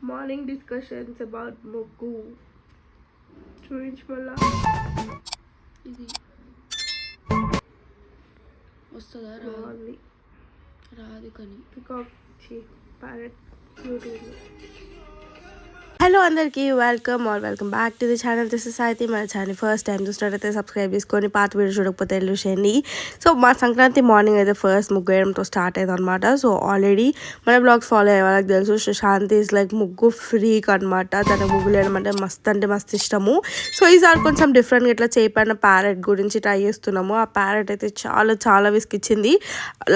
Morning discussions about ముగ్గు చూపించి మళ్ళా ఇది వస్తుందా రాదు కానీ పికాక్ ప్యారెట్ క్యూట్. హలో అందరికీ welcome back to the channel. This is అయితే మన ఛానల్ ఫస్ట్ టైం చూసినట్టయితే సబ్స్క్రైబ్ చేసుకొని పాత వీడియో చూడకపోతే వెళ్ళి చేయండి. సో మా సంక్రాంతి మార్నింగ్ అయితే ఫస్ట్ ముగ్గు వేయడంతో స్టార్ట్ అయింది అనమాట. సో ఆల్రెడీ మన బ్లాగ్స్ ఫాలో అయ్యే వాళ్ళకి తెలుసు, సుశాంతి ఇస్ లైక్ ముగ్గు ఫ్రీక్ అనమాట. తనకు ముగ్గులు వేయడం అంటే మస్తు ఇష్టము. సో ఈసారి కొంచెం డిఫరెంట్గా ఇట్లా చేపడిన ప్యారెట్ గురించి ట్రై చేస్తున్నాము. ఆ ప్యారెట్ అయితే చాలా విసికిచ్చింది.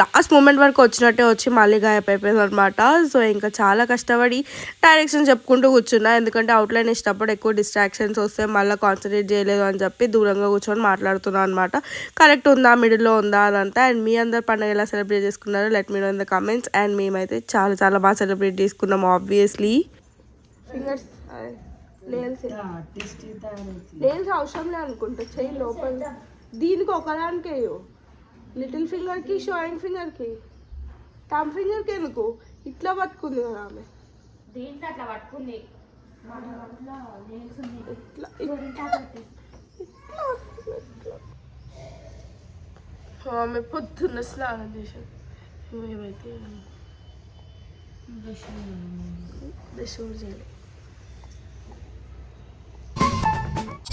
లాస్ట్ మూమెంట్ వరకు వచ్చినట్టే వచ్చి మళ్ళీ గాయప్ అయిపోయింది అనమాట. సో ఇంకా చాలా కష్టపడి డైరెక్షన్ చెప్పుకుంటూ కూర్చున్నా, ఎందుకంటే అవుట్లైన్ ఇచ్చినప్పుడు ఎక్కువ డిస్ట్రాక్షన్స్ వస్తే మళ్ళీ కాన్సన్ట్రేట్ చేయలేదు అని చెప్పి దూరంగా కూర్చొని మాట్లాడుతున్నాను అనమాట. కరెక్ట్ ఉందా, మిడిల్లో ఉందా అదంతా. అండ్ మీ అందరు పండుగ ఎలా సెలబ్రేట్ చేసుకున్నారో let me know in the comments. And మేమైతే చాలా బాగా సెలబ్రేట్ చేసుకున్నాము ఆబ్వియస్లీ. ఫింగర్స్ నేల్స్ అవసరం లేదు అనుకుంటా, చెయ్యి లోపల దీనికి ఒకదానికి లిటిల్ ఫింగర్కి షోయింగ్ ఫింగర్కి థంబ్ ఫింగర్కి ఎందుకు ఇట్లా పట్టుకుంది కదా ఆమె. దేంట్లో అట్లా పట్టుకుంది ఆమె పొద్దున్న స్నానం చేశాను. మేమైతే బ్రష్ చేయలేదు.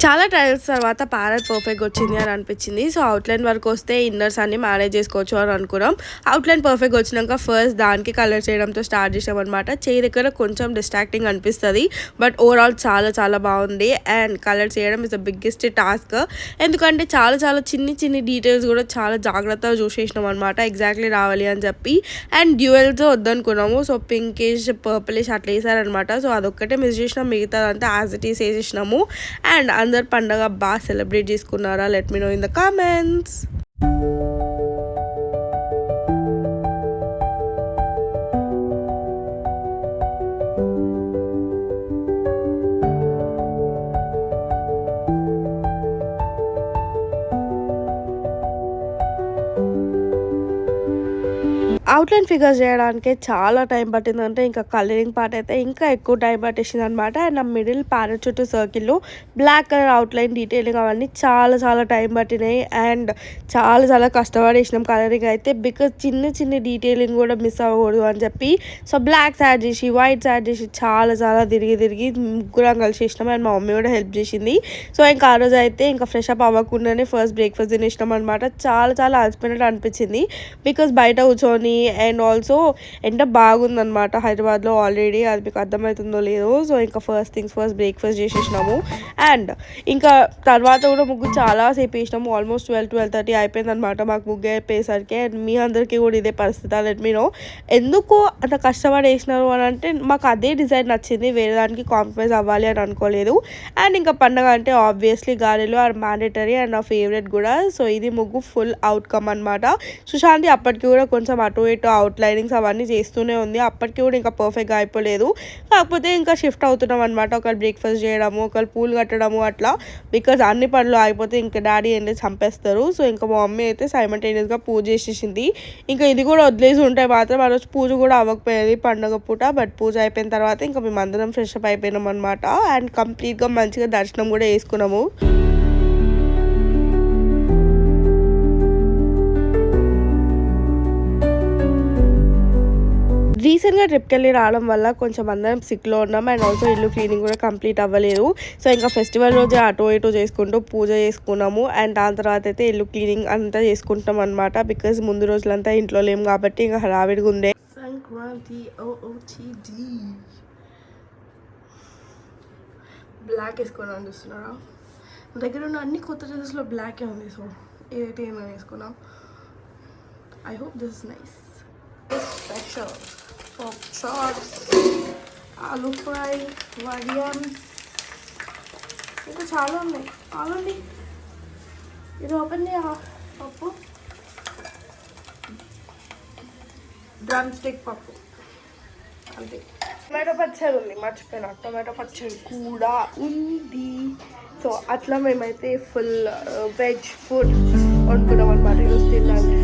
చాలా ట్రయల్స్ తర్వాత ప్యారెట్ పర్ఫెక్ట్ వచ్చింది అని అనిపించింది. సో అవుట్లైన్ వరకు వస్తే ఇన్నర్స్ అన్ని మేనేజ్ చేసుకోవచ్చు అని అనుకున్నాం. అవుట్లైన్ పర్ఫెక్ట్ వచ్చినాక ఫస్ట్ దానికి కలర్ చేయడంతో స్టార్ట్ చేసాం అనమాట. చేయి దగ్గర కొంచెం డిస్ట్రాక్టింగ్ అనిపిస్తుంది, బట్ ఓవరాల్ చాలా బాగుంది. అండ్ కలర్ చేయడం ఇస్ ద బిగ్గెస్ట్ టాస్క్, ఎందుకంటే చాలా చిన్ని డీటెయిల్స్ కూడా చాలా జాగ్రత్తగా చూసేసినాం అనమాట, ఎగ్జాక్ట్లీ రావాలి అని చెప్పి. అండ్ డ్యూయల్స్ వద్దనుకున్నాము. సో పింకిష్ పర్పులిష్ అట్లా వేసారనమాట. సో అదొక్కటే మిస్ చేసినాం, మిగతాదంతా యాజ్ ఇట్ ఈస్ వేసేసినాము. అండ్ అందరు పండగ బాగా సెలబ్రేట్ చేసుకున్నారా? Let me know in the comments. Outline figures చేయడానికి చాలా టైం పట్టిందంటే ఇంకా కలరింగ్ పార్ట్ అయితే ఇంకా ఎక్కువ టైం పట్టేసింది అనమాట. అండ్ ఆ మిడిల్ ప్యారెట్ చుట్టూ సర్కిల్లో బ్లాక్ కలర్ అవుట్లైన్ డీటెయిలింగ్ అవన్నీ చాలా టైం పట్టినాయి. అండ్ చాలా కష్టపడి వేసినాం కలరింగ్ అయితే, బికాజ్ చిన్న డీటెయిలింగ్ కూడా మిస్ అవ్వకూడదు అని చెప్పి. సో బ్లాక్స్ యాడ్ చేసి వైట్స్ యాడ్ చేసి చాలా తిరిగి ముగ్గురం కలిసి చేసినాం. అండ్ మా మమ్మీ కూడా హెల్ప్ చేసింది. సో ఇంకా ఆ రోజు అయితే ఇంకా ఫ్రెష్ అప్ అవ్వకుండానే ఫస్ట్ బ్రేక్ఫాస్ట్ తినేసినాం అనమాట. చాలా అలసిపోయినట్టు అనిపించింది, బికాజ్ బయట కూర్చొని. అండ్ ఆల్సో ఎండ బాగుందనమాట హైదరాబాద్లో ఆల్రెడీ, అది మీకు అర్థమవుతుందో లేదో. సో ఇంకా ఫస్ట్ థింగ్స్ ఫస్ట్ బ్రేక్ఫాస్ట్ చేసేసినాము. అండ్ ఇంకా తర్వాత కూడా ముగ్గు చాలాసేపు వేసినాము, ఆల్మోస్ట్ 12-12:30 అయిపోయింది అనమాట మాకు ముగ్గు అయిపోయేసరికి. అండ్ మీ అందరికీ కూడా ఇదే పరిస్థితి. లెట్ మీ నో ఎందుకు అంత కష్టపడి వేసినారు అని అంటే, మాకు అదే డిజైన్ నచ్చింది, వేరే దానికి కాంప్రమైజ్ అవ్వాలి అని అనుకోలేదు. అండ్ ఇంకా పండగ అంటే ఆబ్వియస్లీ గారెలు ఆర్ మ్యాండేటరీ అండ్ నా ఫేవరెట్ కూడా. సో ఇది ముగ్గు ఫుల్ అవుట్కమ్ అనమాట. సుశాంతి అప్పటికి కూడా కొంచెం అటు ఇటు అవుట్లైనింగ్స్ అవన్నీ చేస్తూనే ఉంది, అప్పటికి కూడా ఇంకా పర్ఫెక్ట్గా అయిపోలేదు. కాకపోతే ఇంకా షిఫ్ట్ అవుతున్నాం అనమాట, ఒకరు బ్రేక్ఫాస్ట్ చేయడము, ఒకరు పూలు కట్టడము అట్లా, బికాజ్ అన్ని పనులు ఆగిపోతే ఇంకా డాడీ ఏంటి చంపేస్తారు. సో ఇంకా మా మమ్మీ అయితే సైమల్టేనియస్గా పూజ చేసేసింది. ఇంకా ఇది కూడా వదిలేసి ఉంటే మాత్రం ఆ రోజు పూజ కూడా అవ్వకపోయేది పండుగ పూట. బట్ పూజ అయిపోయిన తర్వాత ఇంకా మేము అందరం ఫ్రెష్ అప్ అయిపోయినాం అనమాట. అండ్ కంప్లీట్గా మంచిగా దర్శనం కూడా వేసుకున్నాము. రీసెంట్గా ట్రిప్కి వెళ్ళి రావడం వల్ల కొంచెం అందరం సిక్లో ఉన్నాం. అండ్ ఆల్సో ఇల్లు క్లీనింగ్ కూడా కంప్లీట్ అవ్వలేదు. సో ఇంకా ఫెస్టివల్ రోజే అటు ఇటు చేసుకుంటూ పూజ చేసుకున్నాము. అండ్ దాని తర్వాత అయితే ఇల్లు క్లీనింగ్ అంతా చేసుకుంటాం అనమాట, బికాజ్ ముందు రోజులంతా ఇంట్లో లేము కాబట్టి ఇంకా హడావిడిగా ఉండే. సంక్రాంతి బ్లాక్ వేసుకున్నాను చూస్తున్నారా, దగ్గర ఉన్న అన్ని కొత్త డ్రెస్సెస్లో బ్లాకే ఉంది. సో ఏదైతే ఏమైనా వేసుకున్నాం. I hope this is nice. Special pork chops, aloo fry, వడియం, ఇంకా చాలా ఉన్నాయి. ఆలండి ఇది ఓపెన్ చేయ పప్పు, డ్రమ్ స్టిక్ పప్పు అంతే. టొమాటో పచ్చడి ఉంది, మర్చిపోయినా, టొమాటో పచ్చడి కూడా ఉంది. సో అట్లా మేమైతే ఫుల్ వెజ్ ఫుడ్ వండుకున్నాం అనమాట ఈరోజు తినడానికి.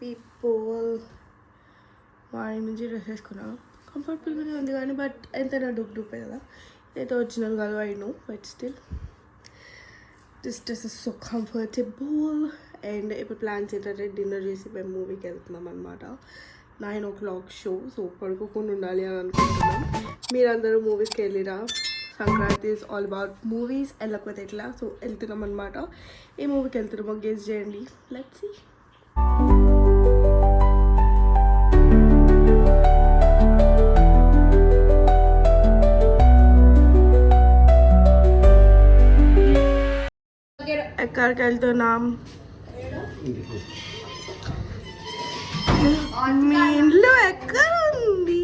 పీపుల్ మార్నింగ్ నుంచి డ్రెస్ వేసుకున్నాను. కంఫర్టబుల్గానే ఉంది కానీ బట్ ఎంతైనా డూపే కదా. ఇదైతే ఒరిజినల్ కాదు I know, but still this dress is so comfortable. And ఇప్పుడు ప్లాన్స్ ఏంటంటే డిన్నర్ చేసి మేము మూవీకి వెళ్తున్నాం అనమాట. 9 o'clock షో. సో పడుకోకుండా ఉండాలి అని అనుకుంటున్నాం. మీరందరూ మూవీస్కి వెళ్ళిరా? Sankranti is all about movies. వెళ్ళకపోతే ఎట్లా? సో వెళ్తున్నాం అనమాట. ఏ మూవీకి వెళ్తున్నామో గెస్ చేయండి. Let's see. ఎక్కడికి వెళ్తున్నాం? మీ ఇల్లు ఎక్కడ ఉంది?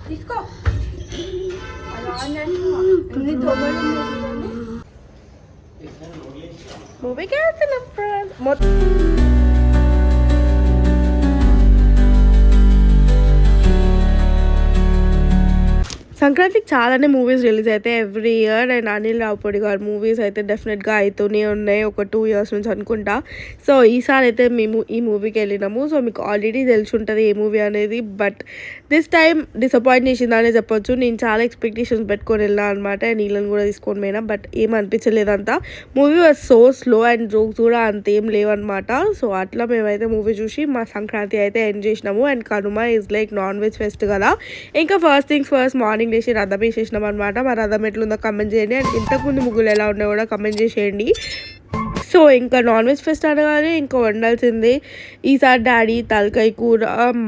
తీసుకో. మూవీకి వెళ్తున్నాం ఫ్రెండ్స్. సంక్రాంతికి చాలానే మూవీస్ రిలీజ్ అయితే every year. And Anil Ravipudi గారు మూవీస్ అయితే డెఫినెట్గా అవుతూనే ఉన్నాయి ఒక 2 years నుంచి అనుకుంటా. సో ఈసారి అయితే మేము ఈ మూవీకి వెళ్ళినాము. సో మీకు ఆల్రెడీ తెలిసి ఉంటుంది ఏ మూవీ అనేది, బట్ దిస్ టైం డిసప్పాయింట్ చేసిందనే చెప్పొచ్చు. నేను చాలా ఎక్స్పెక్టేషన్స్ పెట్టుకొని వెళ్ళినా అనమాట. నీళ్ళని కూడా తీసుకొని పోయినా, బట్ ఏం అనిపించలేదంతా. Movie was so slow and jokes కూడా అంతేం లేవన్నమాట. సో అట్లా మేమైతే మూవీ చూసి మా సంక్రాంతి అయితే ఎండ్ చేసినాము. And Kanuma is like non veg pest కదా. ఇంకా ఫస్ట్ థింగ్స్ ఫస్ట్ మార్నింగ్ లేచి రథం వేసేసినాం అనమాట. మా రథం ఎట్లుందో కమెంట్ చేయండి. అండ్ ఇంతకుముందు ముగ్గులు ఎలా ఉన్నాయో కూడా కమెంట్ చేసేయండి. సో ఇంకా నాన్ వెజ్ ఫెస్ట్ అనగానే ఇంకా వండాల్సిందే. ఈసారి డాడీ తలకాయ కూర,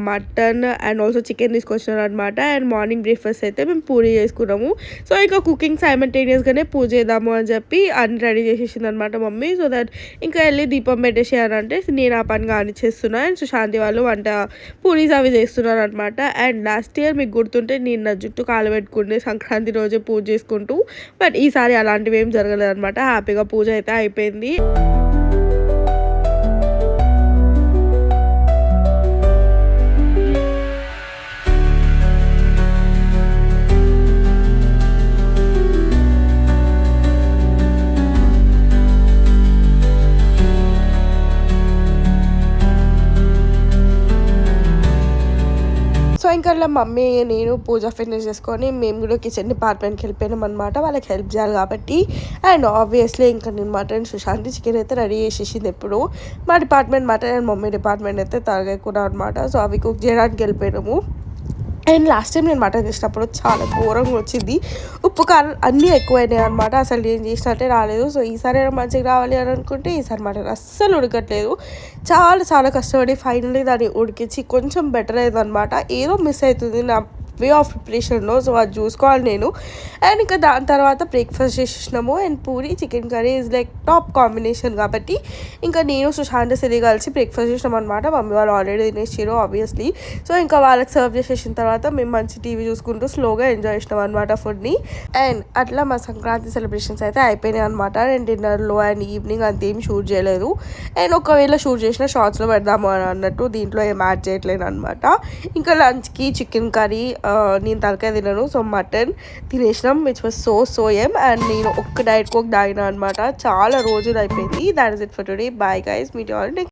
మటన్ అండ్ ఆల్సో చికెన్ తీసుకొచ్చినారు అనమాట. అండ్ మార్నింగ్ బ్రేక్ఫాస్ట్ అయితే మేము పూరి చేసుకున్నాము. సో ఇంకా కుకింగ్ సైమల్టేనియస్గానే పూజ చేద్దాము అని చెప్పి అన్ని రెడీ చేసేసింది అనమాట మమ్మీ. సో దట్ ఇంకా వెళ్ళి దీపం పెట్టేసేయాలంటే నేను ఆ పని కానిచ్చేస్తున్నాను. అండ్ సుశాంతి వాళ్ళు వంట పూరీస్ అవి చేస్తున్నారు అనమాట. అండ్ లాస్ట్ ఇయర్ మీకు గుర్తుంటే నేను నా జుట్టు కాలబెట్టుకుంటే సంక్రాంతి రోజే పూజ చేసుకుంటూ, బట్ ఈసారి అలాంటివి ఏం జరగలేదు అనమాట. హ్యాపీగా పూజ అయితే అయిపోయింది. సో ఇంకా మమ్మీ నేను పూజ ఫినిష్ చేసుకొని మేము కూడా కిచెన్ డిపార్ట్మెంట్కి వెళ్ళిపోయినాం అనమాట. వాళ్ళకి హెల్ప్ చేయాలి కాబట్టి. అండ్ ఆబ్వియస్లీ ఇంకా నేను మటన్ సుశాంతి చికెన్ అయితే రెడీ చేసేసింది ఎప్పుడు. మా department mutton and mummy department అయితే తరగకుండా అనమాట. సో అవి కుక్ చేయడానికి వెళ్ళిపోయినాము. అండ్ లాస్ట్ టైం నేను మటన్ చేసినప్పుడు చాలా ఘోరంగా వచ్చింది. ఉప్పు కారం అన్నీ ఎక్కువైనాయి అనమాట. అసలు నేను చేసినట్టే రాలేదు. సో ఈసారి మంచిగా రావాలి అని అనుకుంటే ఈసారి మటన్ అస్సలు ఉడకట్లేదు. చాలా చాలా కష్టపడి ఫైనల్లీ దాన్ని ఉడికించి కొంచెం బెటర్ అయింది అనమాట. ఏదో మిస్ అవుతుంది నా వే ఆఫ్ ప్రిపరేషన్లో. సో అది చూసుకోవాలి నేను. అండ్ ఇంకా దాని తర్వాత బ్రేక్ఫాస్ట్ చేసేసినాము. And puri chicken curry is like top combination కాబట్టి ఇంకా నేను సుశాంత్ సిరి కలిసి బ్రేక్ఫాస్ట్ చేసినాం అనమాట. మమ్మీ వాళ్ళు ఆల్రెడీ తినేసారు ఆబ్వియస్లీ. సో ఇంకా వాళ్ళకి సర్వ్ చేసేసిన తర్వాత మేము మంచి టీవీ చూసుకుంటూ స్లోగా ఎంజాయ్ చేసినాం అనమాట ఫుడ్ని. అండ్ అట్లా మా సంక్రాంతి సెలబ్రేషన్స్ అయితే అయిపోయినాయి అనమాట. అండ్ డిన్నర్లో అండ్ ఈవినింగ్ అంతేం షూట్ చేయలేదు. అండ్ ఒకవేళ షూట్ చేసిన షార్ట్స్లో పెడదాము అని అన్నట్టు దీంట్లో ఏం యాడ్ చేయట్లేదు అనమాట. ఇంకా లంచ్కి చికెన్ కర్రీ, నేను తలకాయ తిన్నాను. సో మటన్ తినేసినాం which was so yum. And నేను ఒక్క డైట్ కోక్ తాగినా అనమాట. చాలా రోజులు అయిపోయింది. That is it for today. Bye guys, meet you all next.